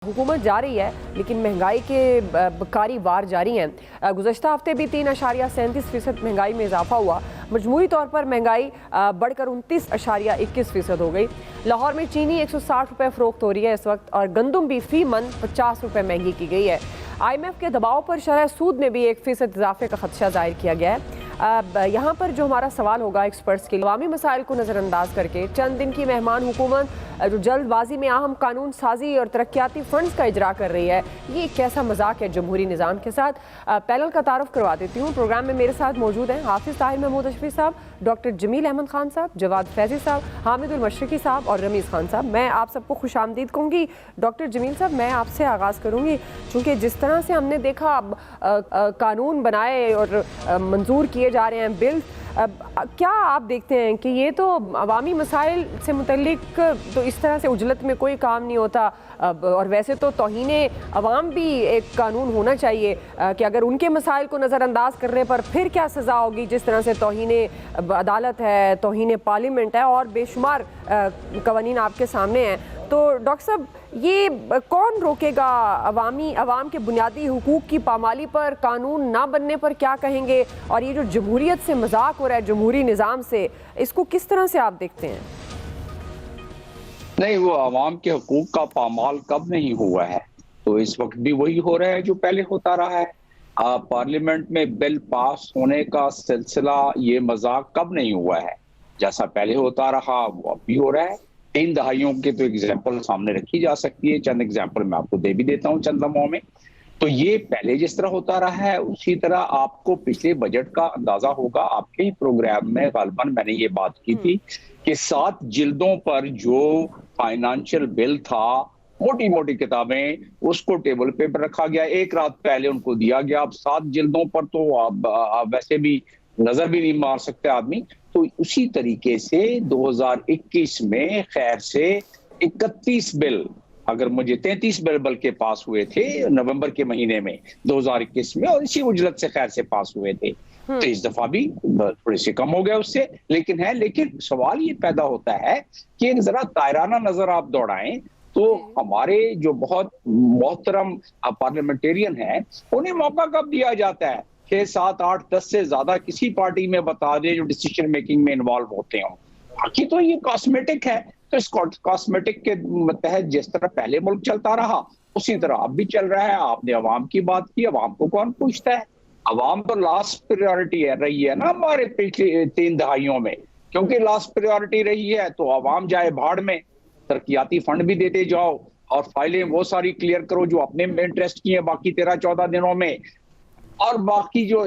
हुकूमत जा रही है लेकिन महंगाई के बकारी वार जारी हैं। गुज़श्ता हफ्ते भी 3.37% महंगाई में इजाफा हुआ। मजमूई तौर पर महंगाई बढ़कर 29.21% हो गई। लाहौर में चीनी 160 रुपये फ़रोख्त हो रही है इस वक्त, और गंदम भी फ़ी मन 50 रुपये महंगी की गई है। IMF के दबाव पर शरह सूद में भी 1% इजाफे का खदशा जाहिर किया गया है। यहाँ पर जो हमारा सवाल होगा एक्सपर्ट्स के लिए, अवामी मसाइल को नज़रअंदाज करके चंद दिन की मेहमान हुकूमत जो जल्दबाजी में अहम कानून साजी और तरक्याती फंड्स का इजरा कर रही है, ये कैसा मजाक है जमहूरी निज़ाम के साथ। पैनल का तारुफ करवा देती हूँ। प्रोग्राम में मेरे साथ मौजूद हैं हाफिज़ ताहिर महमूद अशफी साहब, डॉक्टर जमील अहमद खान साहब, जवाद फैज़ी साहब, हामिदुल मशरकी साहब और रमीज़ खान साहब। मैं आप सबको खुश आमदीद कहूँगी। डॉक्टर जमील साहब, मैं आपसे आगाज़ करूँगी, चूँकि जिस तरह से हमने देखा कानून बनाए और मंजूर किए जा रहे हैं बिल, क्या आप देखते हैं कि ये तो अवामी मसाइल से मुतल्लिक तो इस तरह से उजलत में कोई काम नहीं होता, और वैसे तो तौहीने अवाम भी एक कानून होना चाहिए कि अगर उनके मसाइल को नज़रअंदाज करने पर फिर क्या सज़ा होगी, जिस तरह से तौहीने अदालत है, तौहीने पार्लियामेंट है और बेशुमार कवानीन आपके सामने हैं। तो डॉक्टर साहब, ये कौन रोकेगा? अवाम के बुनियादी हुकूक की पामाली पर कानून ना बनने पर क्या कहेंगे? और ये जो जमहूरियत से मजाक हो रहा है, जमहूरी निज़ाम से, इसको किस तरह से आप देखते हैं? नहीं, वो अवाम के हुकूक का पामाल कब नहीं हुआ है, तो इस वक्त भी वही हो रहा है जो पहले होता रहा है। पार्लियामेंट में बिल पास होने का सिलसिला, ये मजाक कब नहीं हुआ है, जैसा पहले होता रहा वो अब भी हो रहा है। 3 दहाइयों के तो एग्जाम्पल सामने रखी जा सकती है, चंद एग्जाम्पल मैं आपको दे भी देता हूँ चंद लम्हों में। तो ये पहले जिस तरह होता रहा है उसी तरह आपको पिछले बजट का अंदाजा होगा। आपके ही प्रोग्राम में गालिबन मैंने ये बात की थी कि 7 जिल्दों पर जो फाइनेंशियल बिल था, मोटी मोटी किताबें, उसको टेबल पे रखा गया, एक रात पहले उनको दिया गया। अब 7 जिल्दों पर तो आप वैसे भी नजर भी नहीं मार सकते आदमी। तो उसी तरीके से 2021 में खैर से 31 बिल, अगर मुझे 33 बिल बल्कि पास हुए थे नवंबर के महीने में 2021 में, और इसी उजलत से खैर से पास हुए थे। तो इस दफा भी थोड़े से कम हो गया उससे, लेकिन सवाल ये पैदा होता है कि जरा दायराना नजर आप दौड़ाएं तो हमारे जो बहुत मोहतरम पार्लियामेंटेरियन हैं उन्हें मौका कब दिया जाता है? 6, 7, 8, 10 से ज्यादा किसी पार्टी में बता दें जो डिसीजन मेकिंग में इन्वॉल्व होते हों। बाकी तो ये कॉस्मेटिक है। तो इस कॉस्मेटिक के तहत जिस तरह पहले मुल्क चलता रहा उसी तरह अब भी चल रहा है। आपने अवाम की बात की, अवाम को कौन पूछता है? अवाम तो लास्ट प्रायोरिटी रही है ना हमारे पिछले 3 दहाइयों में, क्योंकि लास्ट प्रायोरिटी रही है तो अवाम जाए भाड़ में। तरक्याती फंड भी देते जाओ और फाइलें वो सारी क्लियर करो जो अपने में इंटरेस्ट की है बाकी 13-14 दिनों में, और बाकी जो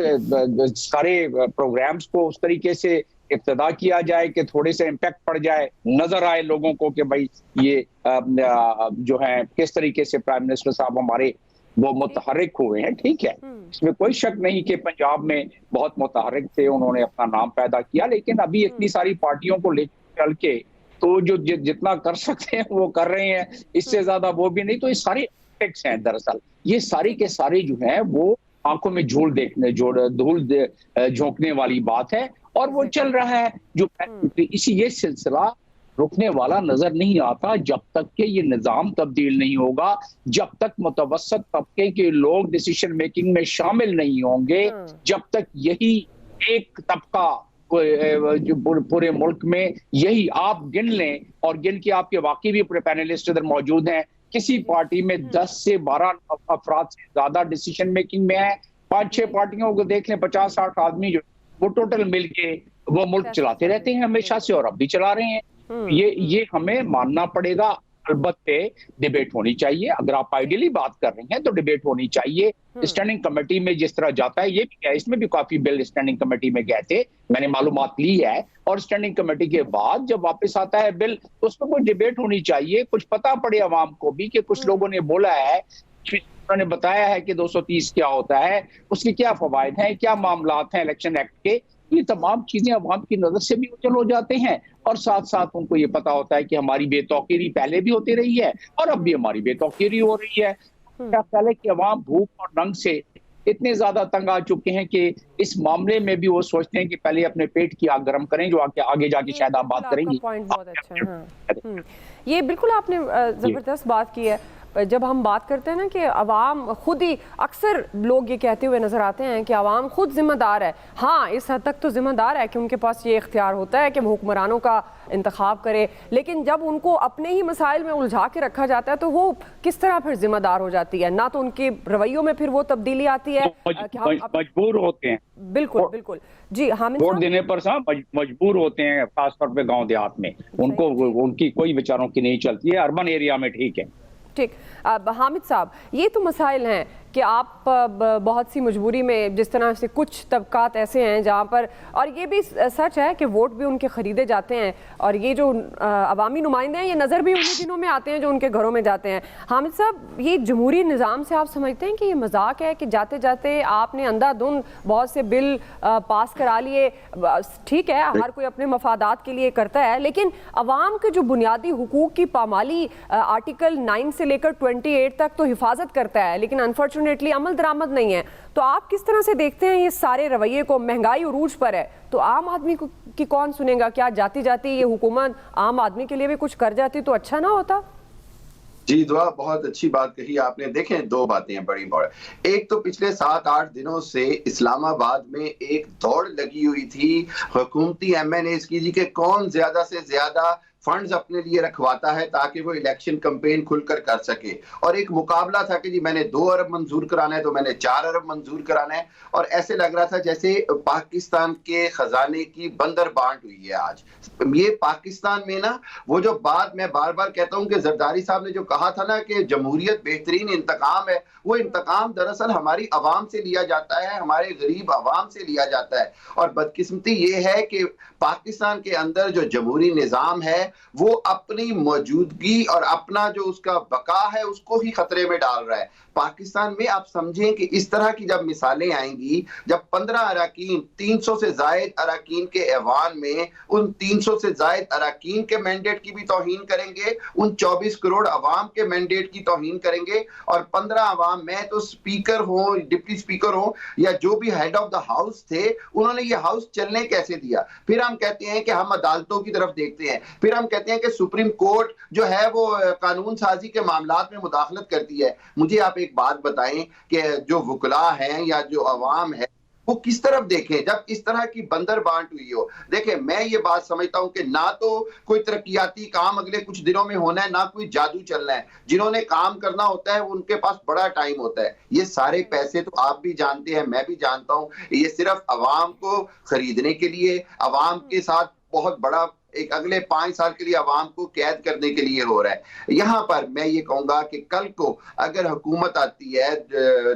सारे प्रोग्राम्स को उस तरीके से इब्तिदा किया जाए कि थोड़े से इम्पैक्ट पड़ जाए, नजर आए लोगों को कि भाई ये जो है किस तरीके से प्राइम मिनिस्टर साहब हमारे वो मुतहर्रिक हुए हैं। ठीक है, इसमें कोई शक नहीं कि पंजाब में बहुत मुतहर्रिक थे, उन्होंने अपना नाम पैदा किया, लेकिन अभी इतनी सारी पार्टियों को लेकर चल के तो जो जितना कर सकते हैं वो कर रहे हैं, इससे ज्यादा वो भी नहीं। तो ये सारे इफेक्ट्स हैं, दरअसल ये सारी के सारे जो है वो आंखों में धूल झोंकने वाली बात है, और वो चल रहा है जो ये सिलसिला रुकने वाला नजर नहीं आता जब तक कि ये निजाम तब्दील नहीं होगा, जब तक मुतवस्सत तबके के लोग डिसीजन मेकिंग में शामिल नहीं होंगे, जब तक यही एक तबका जो पूरे मुल्क में, यही आप गिन लें और गिन के आपके वाकई भी पूरे पैनलिस्ट इधर मौजूद हैं, किसी पार्टी में 10 से 12 अफराद से ज्यादा डिसीजन मेकिंग में है। 5-6 पार्टियों को देख लें, 50-60 आदमी जो वो टोटल मिलके वो मुल्क चलाते रहते हैं हमेशा से, और अब भी चला रहे हैं। ये हमें मानना पड़ेगा। अलबत्ते डिबेट होनी चाहिए। अगर आप आइडियली बात कर रहे हैं तो डिबेट होनी चाहिए। स्टैंडिंग कमेटी में जिस तरह जाता है, ये भी है, इसमें भी काफी बिल स्टैंडिंग कमेटी में गए थे, मैंने मालूमात ली है, और स्टैंडिंग कमेटी के बाद जब वापस आता है बिल तो उस पर कोई डिबेट होनी चाहिए, कुछ पता पड़े अवाम को भी कि कुछ लोगों ने बोला है, उन्होंने बताया है कि 230 क्या होता है, उसके क्या फवायद हैं, क्या मामलात हैं इलेक्शन एक्ट के। ये तमाम चीजें अवाम की नजर से भी उजल हो जाते हैं, और साथ साथ उनको ये पता होता है कि हमारी बेतौकीरी पहले भी होती रही है और अब भी हमारी बेतौकीरी हो रही है। क्या ख्याल है कि अवाम भूख और नंग से इतने ज्यादा तंग आ चुके हैं कि इस मामले में भी वो सोचते हैं कि पहले अपने पेट की आग गर्म करें, जो आगे जाके शायद आप बात करेंगी। पॉइंट बहुत अच्छा है। ये बिल्कुल आपने जबरदस्त बात की है। जब हम बात करते हैं ना कि अवाम खुद ही, अक्सर लोग ये कहते हुए नज़र आते हैं कि अवाम खुद जिम्मेदार है। हाँ, इस हद तक तो जिम्मेदार है कि उनके पास ये इख्तियार होता है कि वो हुक्मरानों का इंतखाब करे, लेकिन जब उनको अपने ही मसाइल में उलझा के रखा जाता है तो वो किस तरह फिर जिम्मेदार हो जाती है? ना तो उनके रवैयों में फिर वो तब्दीली आती है कि हम मजबूर होते हैं। बिल्कुल बिल्कुल जी। हामिद वोट साहब, देने पर साहब मजबूर होते हैं, खासतौर पे गांव देहात में उनको, उनकी कोई विचारों की नहीं चलती है। अर्बन एरिया में ठीक है। ठीक। अब हामिद साहब, ये तो मसाइल हैं कि आप बहुत सी मजबूरी में, जिस तरह से कुछ तबकात ऐसे हैं जहाँ पर, और ये भी सच है कि वोट भी उनके ख़रीदे जाते हैं, और ये जो अवामी नुमाइंदे हैं ये नज़र भी उन्हीं दिनों में आते हैं जो उनके घरों में जाते हैं। हामिद साहब, ये जमहूरी निज़ाम से आप समझते हैं कि ये मजाक है कि जाते जाते आपने अंधाधुंध बहुत से बिल पास करा लिए? ठीक है, हर कोई अपने मफादात के लिए करता है, लेकिन अवाम के जो बुनियादी हुकूक की पामाली आर्टिकल 9 से लेकर 28 तक तो हिफाजत करता है, लेकिन अनफॉर्चुनेटली अमल दरामद नहीं है। तो आप किस तरह से देखते हैं ये सारे रवैये को? महंगाई उरूज पर है तो आम आदमी की कौन सुनेगा? क्या जाती जाती ये हुकूमत आम आदमी के लिए भी कुछ कर जाती तो अच्छा ना होता? जी दुआ, बहुत अच्छी बात कही आपने। देखें, दो बातें हैं बड़ी बड़ी। एक तो पिछले 7-8 दिनों से इस्लामाबाद में एक दौड़ लगी हुई थी हुकूमती MNAs की जी कि कौन ज्यादा से ज्यादा फंड्स अपने लिए रखवाता है ताकि वो इलेक्शन कैंपेन खुलकर कर सके। और एक मुकाबला था कि जी मैंने 2 अरब मंजूर कराना है तो मैंने 4 अरब मंजूर कराना है, और ऐसे लग रहा था जैसे पाकिस्तान के खजाने की बंदर बांट हुई है आज। ये पाकिस्तान में ना, वो जो बात मैं बार बार कहता हूं कि जरदारी साहब ने जो कहा था ना कि जमहूरियत बेहतरीन इंतकाम है, वो इंतकाम दरअसल हमारी आवाम से लिया जाता है, हमारे गरीब आवाम से लिया जाता है। और बदकिस्मती ये है कि पाकिस्तान के अंदर जो जमहूरी निजाम है वो अपनी मौजूदगी और अपना जो उसका बका है उसको ही खतरे में डाल रहा है। पाकिस्तान में आप समझें कि इस तरह की जब मिसालें आएंगी, जब 15 अरकान 300 से जायद अरकान के ऐवान में उन 300 से जायद अरकान के मैंडेट की भी तौहीन करेंगे, उन 24 करोड़ अवाम के मैंडेट की तौहीन करेंगे, और 15 अवाम में तो स्पीकर हो, डिप्टी स्पीकर हो, या जो भी हेड ऑफ द हाउस थे, उन्होंने ये हाउस चलने कैसे दिया? फिर हम कहते हैं कि हम अदालतों की तरफ देखते हैं, फिर हम कहते हैं कि सुप्रीम कोर्ट जो है वो कानून साजी के मामलात में मुदाखलत करती है। मुझे आप एक बात बताएं कि जो वुकला हैं या जो अवाम है वो किस तरफ देखें जब इस तरह की बंदर बांट हुई हो? देखें, मैं ये बात समझता हूं कि ना तो कोई तरक्याती काम अगले कुछ दिनों में होना है, ना कोई जादू चलना है। जिन्होंने काम करना होता है उनके पास बड़ा टाइम होता है। ये सारे पैसे तो आप भी जानते हैं, मैं भी जानता हूं, ये सिर्फ अवाम को खरीदने के लिए, अवाम के साथ बहुत बड़ा एक अगले 5 साल के लिए अवाम को कैद करने के लिए हो रहा है। यहाँ पर मैं ये कहूंगा कि कल को अगर हुकूमत आती है,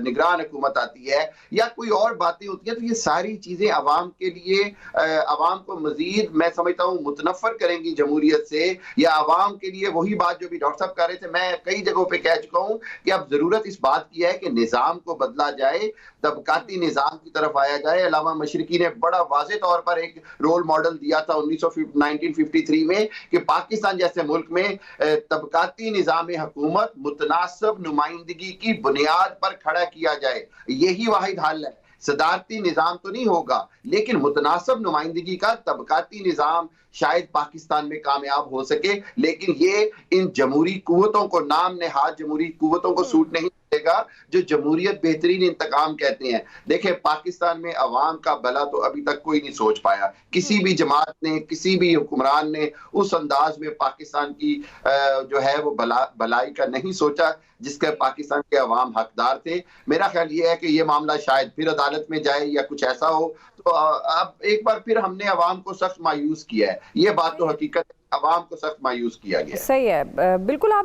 निगरान हुकूमत आती है, या कोई और बातें होती हैं, तो ये सारी चीजें अवाम के लिए, अवाम को मजीद मैं समझता हूँ मुतनफर करेंगी जमहूरियत से, या अवाम के लिए वही बात जो भी डॉक्टर साहब कर रहे थे, मैं कई जगहों पे कह चुका हूँ कि अब जरूरत इस बात की है कि निजाम को बदला जाए, तबकाती निजाम की तरफ आया जाए। अल्लामा मशरिकी ने बड़ा वाज़ेह तौर पर एक रोल मॉडल दिया था 1953 में कि पाकिस्तान जैसे मुल्क में तबकाती निजाम हुकूमत मुतनासिब नुमाइंदगी की बुनियाद पर खड़ा किया जाए। यही वाहिद हल है। सदारती निजाम तो नहीं होगा, लेकिन मुतनासिब नुमाइंदगी का तबकाती निजाम शायद पाकिस्तान में कामयाब हो सके, लेकिन ये इन जमहूरी कुव्वतों को, नाम नेहाद जमहूरी कुव्वतों को सूट नहीं करेगा जो जमहूरियत बेहतरीन इंतकाम कहते हैं। देखें, पाकिस्तान में अवाम का भला तो अभी तक कोई नहीं सोच पाया। किसी भी जमात ने, किसी भी हुक्मरान ने उस अंदाज में पाकिस्तान की जो है वो भलाई का नहीं सोचा जिसके पाकिस्तान के अवाम हकदार थे। मेरा ख्याल ये है कि ये मामला शायद फिर अदालत में जाए या कुछ ऐसा हो। तो अब एक बार फिर हमने अवाम को सख्त मायूस किया है। ये बात तो हकीकत है, अवाम को सख्त मायूस किया गया है। सही है, बिल्कुल आप